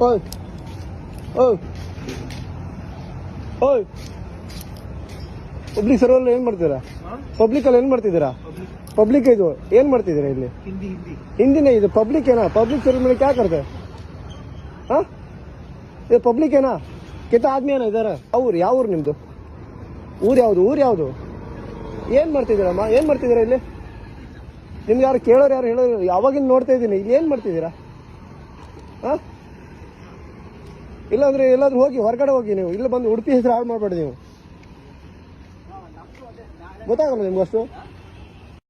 ಓಯ್ ಓಯ್ ಓಯ್ ಪಬ್ಲಿಕ್ ಸರ್ವಲ್ಲಿ ಏನ್ ಮಾಡ್ತೀರಾ? ಪಬ್ಲಿಕ್ ಅಲ್ಲಿ ಏನ್ ಮಾಡ್ತಿದ್ದೀರಾ? ಪಬ್ಲಿಕ್ ಇದು ಏನ್ ಮಾಡ್ತಿದ್ದೀರಾ ಇಲ್ಲಿ? ಹಿಂದಿನೇ ಇದು ಪಬ್ಲಿಕ್ है ना? पब्लिक सर्विस में क्या करते हैं? हाँ ये पब्लिक है ना? कितना आदमी है ना इधर? ಯಾವ ಊರು ನಿಮ್ದು? ಊರು ಯಾವುದು? ಏನ್ ಮಾಡ್ತಿದ್ದೀರಮ್ಮ? ಏನ್ ಮಾಡ್ತಿದ್ದೀರಾ ಇಲ್ಲಿ? ನಿಮ್ಗೆ ಯಾರು ಕೇಳೋರು ಯಾರು ಹೇಳೋರು? ಯಾವಾಗಿಂದ ನೋಡ್ತಾ ಇದ್ದೀನಿ. ಇಲ್ಲಿ ಏನ್ ಮಾಡ್ತಿದ್ದೀರಾ? ಹಾ ಇಲ್ಲಾಂದ್ರೆ ಎಲ್ಲಾದ್ರೂ ಹೋಗಿ ಹೊರಗಡೆ ಹೋಗಿ. ನೀವು ಇಲ್ಲಿ ಬಂದು ಉಡುಪಿ ಹೆಸರು ಹಾಳು ಮಾಡ್ಬೇಡಿ. ನೀವು ಗೊತ್ತಾಗಲ್ಲ ನಿಮ್ಗಷ್ಟು.